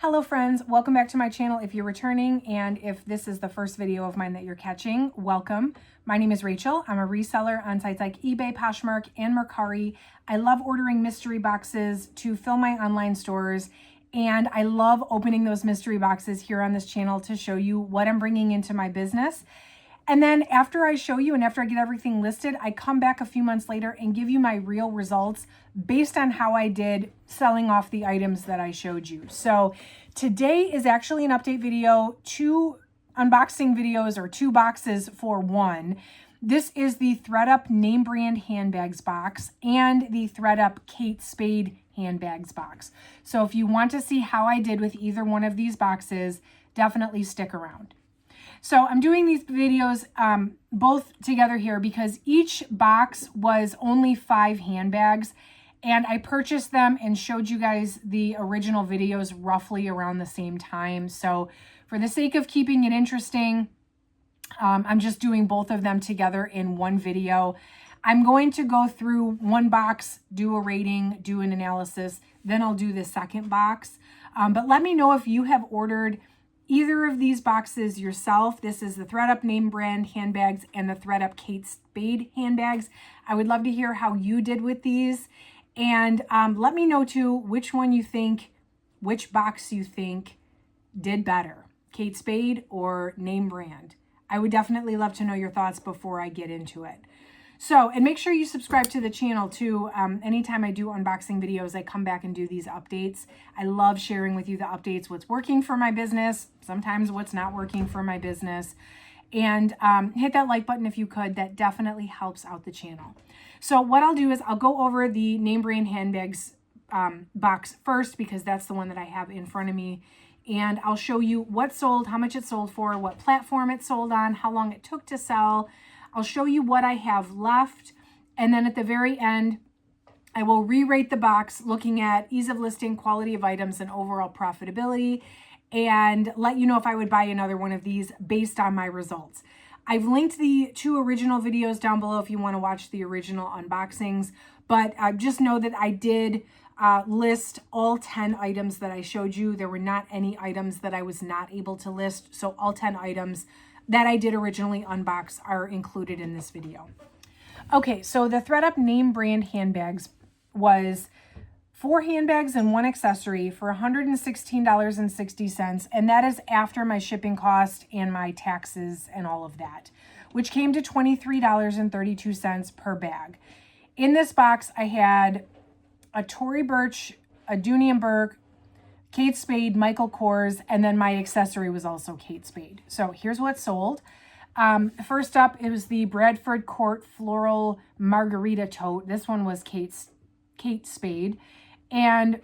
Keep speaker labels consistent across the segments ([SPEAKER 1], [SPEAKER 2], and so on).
[SPEAKER 1] Hello friends, welcome back to my channel if you're returning, and if this is the first video of mine that you're catching, welcome. My name is Rachel. I'm a reseller on sites like eBay, Poshmark, and Mercari. I love ordering mystery boxes to fill my online stores, and I love opening those mystery boxes here on this channel to show you what I'm bringing into my business. And then after I show you and after I get everything listed, I come back a few months later and give you my real results based on how I did selling off the items that I showed you. So today is actually an update video, 2 unboxing videos or 2 boxes for one. This is the ThredUp name brand handbags box and the ThredUp Kate Spade handbags box. So if you want to see how I did with either one of these boxes, definitely stick around. So I'm doing these videos both together here because each box was only 5 handbags, and I purchased them and showed you guys the original videos roughly around the same time. So for the sake of keeping it interesting, I'm just doing both of them together in one video. I'm going to go through one box, do a rating, do an analysis, then I'll do the second box. But let me know if you have ordered either of these boxes yourself. This is the ThredUp name brand handbags and the ThredUp Kate Spade handbags. I would love to hear how you did with these. And let me know too which box you think did better, Kate Spade or name brand. I would definitely love to know your thoughts before I get into it. So, and make sure you subscribe to the channel too. Anytime I do unboxing videos, I come back and do these updates. I love sharing with you the updates, what's working for my business, sometimes what's not working for my business. And hit that like button if you could. That definitely helps out the channel. So what I'll do is I'll go over the name brand handbags box first because that's the one that I have in front of me. And I'll show you what sold, how much it sold for, what platform it sold on, how long it took to sell. I'll show you what I have left, and then at the very end, I will re-rate the box looking at ease of listing, quality of items, and overall profitability, and let you know if I would buy another one of these based on my results. I've linked the 2 original videos down below if you want to watch the original unboxings, but just know that I did list all 10 items that I showed you. There were not any items that I was not able to list, so all 10 items that I did originally unbox are included in this video. Okay, so the ThredUp name brand handbags was 4 handbags and 1 accessory for $116.60, and that is after my shipping cost and my taxes and all of that, which came to $23.32 per bag. In this box, I had a Tory Burch, a Dooney & Bourke, Kate Spade, Michael Kors, and then my accessory was also Kate Spade. So here's what sold. First up, it was the Bradford Court Floral Margarita Tote. This one was Kate Spade. And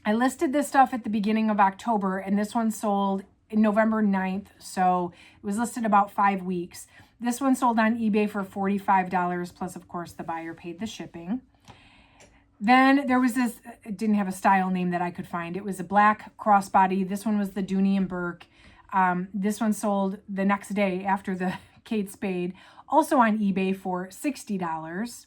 [SPEAKER 1] I listed this stuff at the beginning of October, and this one sold in November 9th. So it was listed about 5 weeks. This one sold on eBay for $45, plus of course the buyer paid the shipping. Then there was this, it didn't have a style name that I could find. It was a black crossbody. This one was the Dooney & Bourke. This one sold the next day after the Kate Spade, also on eBay for $60.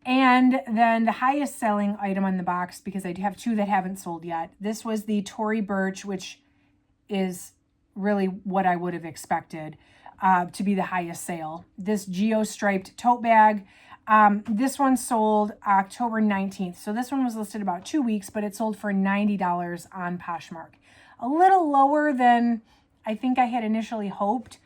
[SPEAKER 1] And then the highest selling item on the box, because I do have 2 that haven't sold yet, this was the Tory Burch, which is really what I would have expected to be the highest sale. This geo-striped tote bag. This one sold October 19th. So this one was listed about 2 weeks, but it sold for $90 on Poshmark. A little lower than I think I had initially hoped,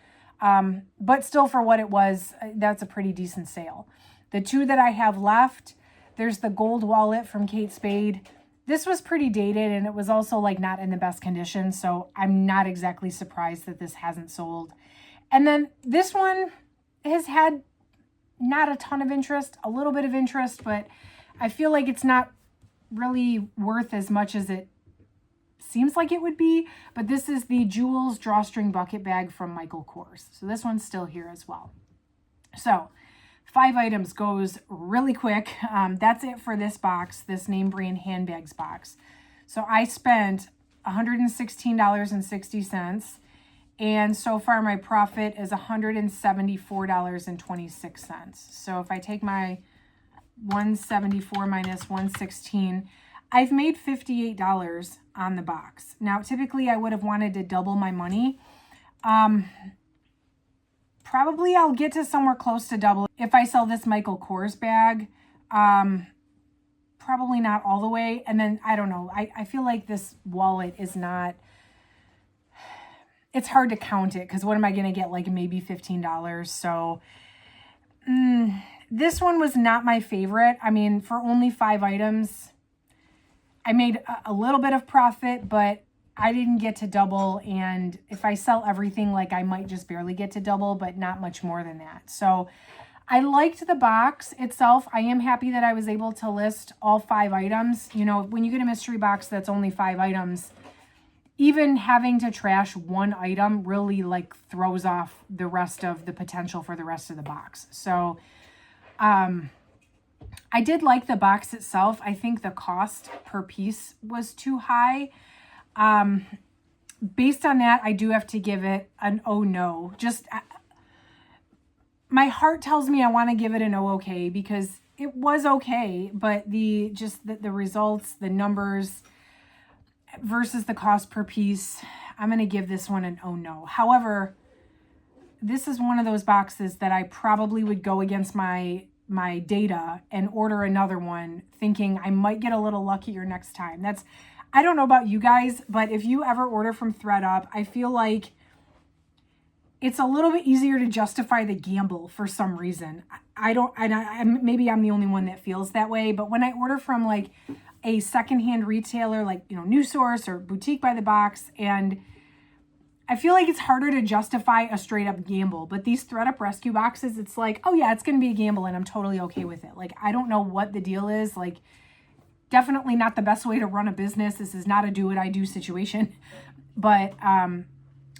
[SPEAKER 1] but still for what it was, that's a pretty decent sale. The 2 that I have left, there's the gold wallet from Kate Spade. This was pretty dated, and it was also like not in the best condition, so I'm not exactly surprised that this hasn't sold. And then this one has had not a ton of interest, a little bit of interest, but I feel like it's not really worth as much as it seems like it would be. But this is the Jewels Drawstring Bucket Bag from Michael Kors. So this one's still here as well. So 5 items goes really quick. That's it for this box, this name brand handbags box. So I spent $116.60. And so far my profit is $174.26. So if I take my 174 minus 116, I've made $58 on the box. Now, typically I would have wanted to double my money. Probably I'll get to somewhere close to double if I sell this Michael Kors bag. Probably not all the way. And then, I don't know. I feel like this wallet is not, it's hard to count it because what am I going to get? Like maybe $15. So this one was not my favorite. I mean, for only 5 items, I made a little bit of profit, but I didn't get to double. And if I sell everything, like I might just barely get to double, but not much more than that. So I liked the box itself. I am happy that I was able to list all 5 items. You know, when you get a mystery box that's only 5 items, even having to trash 1 item really like throws off the rest of the potential for the rest of the box. So, I did like the box itself. I think the cost per piece was too high. Based on that, I do have to give it an oh no. Just my heart tells me I want to give it an oh okay because it was okay, but the results, the numbers versus the cost per piece, I'm going to give this one an oh no. However, this is one of those boxes that I probably would go against my data and order another one thinking I might get a little luckier next time. I don't know about you guys, but if you ever order from ThredUp, I feel like it's a little bit easier to justify the gamble for some reason. Maybe I'm the only one that feels that way, but when I order from like a secondhand retailer, like, you know, New Source or Boutique by the Box, and I feel like it's harder to justify a straight up gamble, but these ThredUp rescue boxes, it's like, oh yeah, it's going to be a gamble and I'm totally okay with it. Like, I don't know what the deal is. Like, definitely not the best way to run a business. This is not a do what I do situation, but,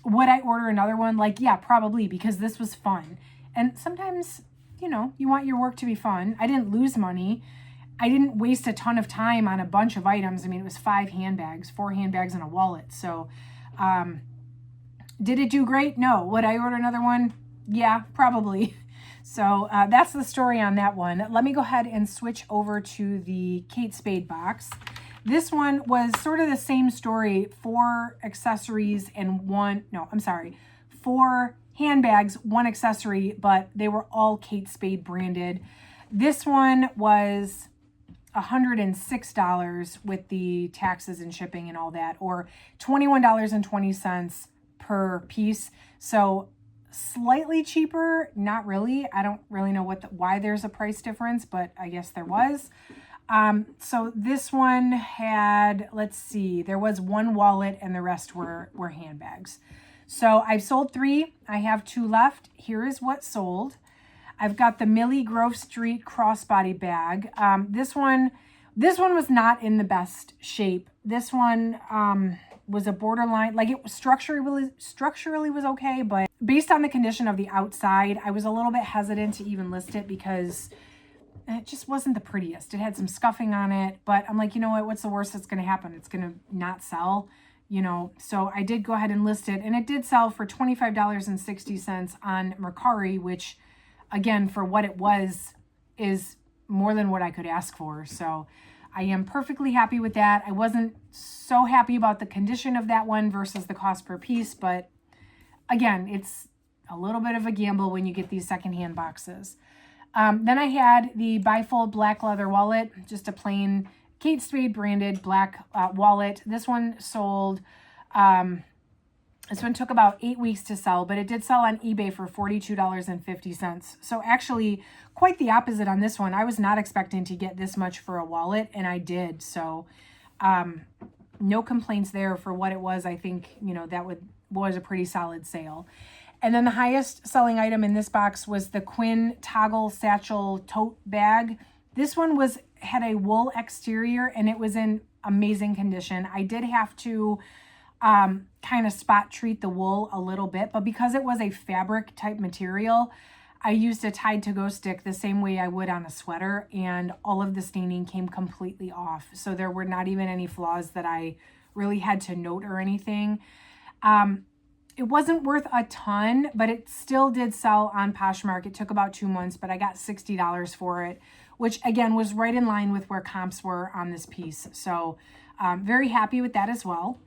[SPEAKER 1] would I order another one? Like, yeah, probably, because this was fun. And sometimes, you know, you want your work to be fun. I didn't lose money. I didn't waste a ton of time on a bunch of items. I mean, it was 4 handbags and a wallet. So, did it do great? No. Would I order another one? Yeah, probably. So that's the story on that one. Let me go ahead and switch over to the Kate Spade box. This one was sort of the same story. 4 accessories and 4 handbags, 1 accessory, but they were all Kate Spade branded. This one was $106 with the taxes and shipping and all that, or $21.20 per piece. So slightly cheaper, not really. I don't really know why there's a price difference, but I guess there was. So this one had, let's see, there was 1 wallet and the rest were handbags. So I've sold 3. I have 2 left. Here is what sold. I've got the Millie Grove Street crossbody bag. This one was not in the best shape. This one, was a borderline, like it was structurally was okay, but based on the condition of the outside, I was a little bit hesitant to even list it because it just wasn't the prettiest. It had some scuffing on it, but I'm like, you know what? What's the worst that's going to happen? It's going to not sell, you know? So I did go ahead and list it, and it did sell for $25.60 on Mercari, which again, for what it was, is more than what I could ask for. So I am perfectly happy with that. I wasn't so happy about the condition of that one versus the cost per piece, but again, it's a little bit of a gamble when you get these secondhand boxes. Then I had the bifold black leather wallet, just a plain Kate Spade branded black wallet. This one sold, this one took about 8 weeks to sell, but it did sell on eBay for $42.50. So actually quite the opposite on this one. I was not expecting to get this much for a wallet, and I did. So no complaints there for what it was. I think, you know, that was a pretty solid sale. And then the highest selling item in this box was the Quinn toggle satchel tote bag. This one had a wool exterior and it was in amazing condition. I did have to kind of spot treat the wool a little bit, but because it was a fabric type material, I used a Tide to Go stick the same way I would on a sweater, and all of the staining came completely off. So there were not even any flaws that I really had to note or anything. It wasn't worth a ton, but it still did sell on Poshmark. It took about 2 months, but I got $60 for it, which again was right in line with where comps were on this piece. So Very happy with that as well.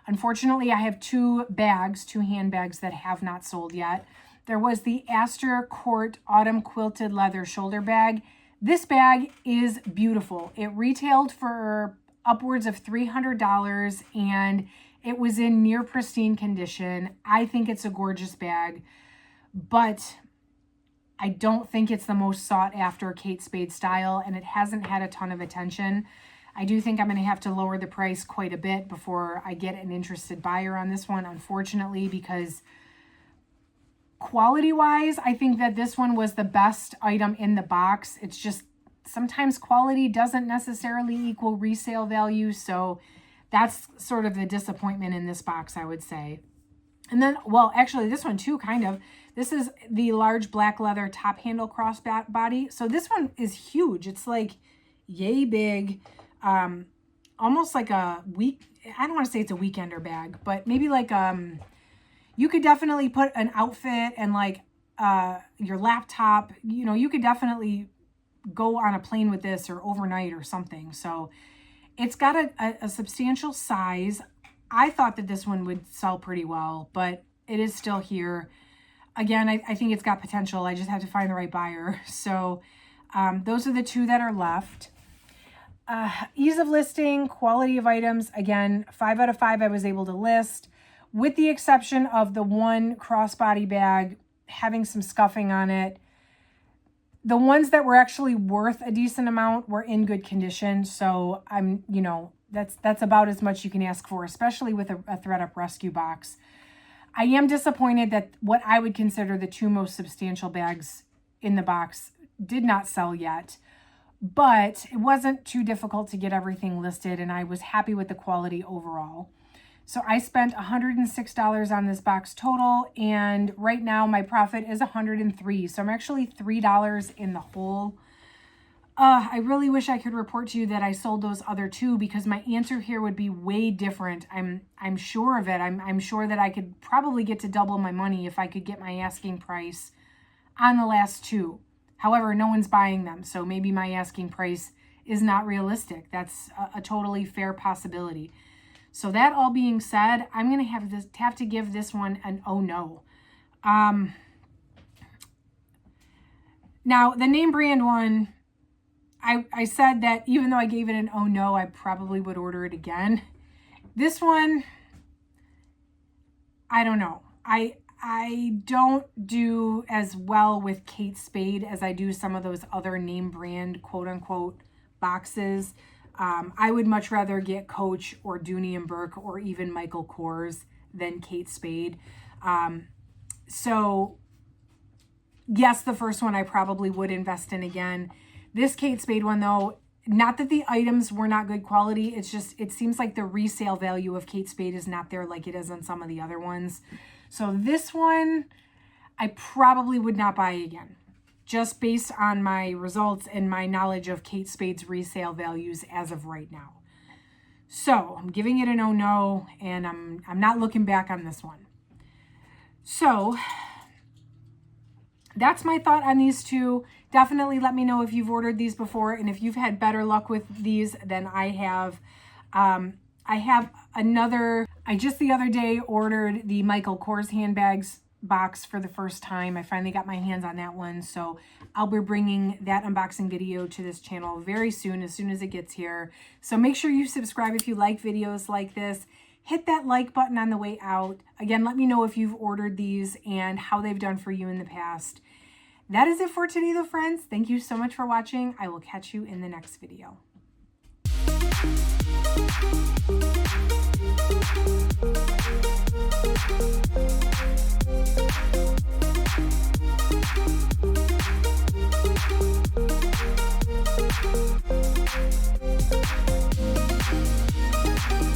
[SPEAKER 1] Unfortunately, I have two handbags that have not sold yet. There was the Astor Court Autumn Quilted Leather Shoulder Bag. This bag is beautiful. It retailed for upwards of $300 and it was in near pristine condition. I think it's a gorgeous bag, but I don't think it's the most sought after Kate Spade style, and it hasn't had a ton of attention. I do think I'm going to have to lower the price quite a bit before I get an interested buyer on this one, unfortunately, because quality-wise, I think that this one was the best item in the box. It's just sometimes quality doesn't necessarily equal resale value, so that's sort of the disappointment in this box, I would say. And then, well, actually, this one too, kind of. This is the large black leather top handle crossbody. So this one is huge. It's like yay big, almost like a I don't want to say it's a weekender bag, but maybe like you could definitely put an outfit and like your laptop. You know, you could definitely go on a plane with this or overnight or something. So it's got a substantial size. I thought that this one would sell pretty well, but it is still here. Again, I think it's got potential. I just have to find the right buyer. So those are the two that are left. Ease of listing, quality of items. Again, 5 out of 5 I was able to list, with the exception of the one crossbody bag having some scuffing on it. The ones that were actually worth a decent amount were in good condition. So I'm, you know, that's about as much you can ask for, especially with a ThredUp rescue box. I am disappointed that what I would consider the two most substantial bags in the box did not sell yet, but it wasn't too difficult to get everything listed, and I was happy with the quality overall. So I spent $106 on this box total, and right now my profit is $103. So I'm actually $3 in the hole. I really wish I could report to you that I sold those other two, because my answer here would be way different. I'm sure of it. I'm sure that I could probably get to double my money if I could get my asking price on the last two. However, no one's buying them, so maybe my asking price is not realistic. That's a totally fair possibility. So that all being said, I'm going to have to give this one an oh no. Now, the name brand one, I said that even though I gave it an oh no, I probably would order it again. This one, I don't know. I don't do as well with Kate Spade as I do some of those other name brand quote unquote boxes. I would much rather get Coach or Dooney and Burke or even Michael Kors than Kate Spade. So yes, the first one I probably would invest in again. This Kate Spade one though, not that the items were not good quality, it's just, it seems like the resale value of Kate Spade is not there like it is on some of the other ones. So this one, I probably would not buy again, just based on my results and my knowledge of Kate Spade's resale values as of right now. So I'm giving it an oh no, and I'm not looking back on this one. So that's my thought on these two. Definitely let me know if you've ordered these before and if you've had better luck with these than I have. I have another, I just the other day ordered the Michael Kors handbags box for the first time. I finally got my hands on that one. So I'll be bringing that unboxing video to this channel very soon as it gets here. So make sure you subscribe if you like videos like this. Hit that like button on the way out. Again, let me know if you've ordered these and how they've done for you in the past. That is it for today though, friends. Thank you so much for watching. I will catch you in the next video.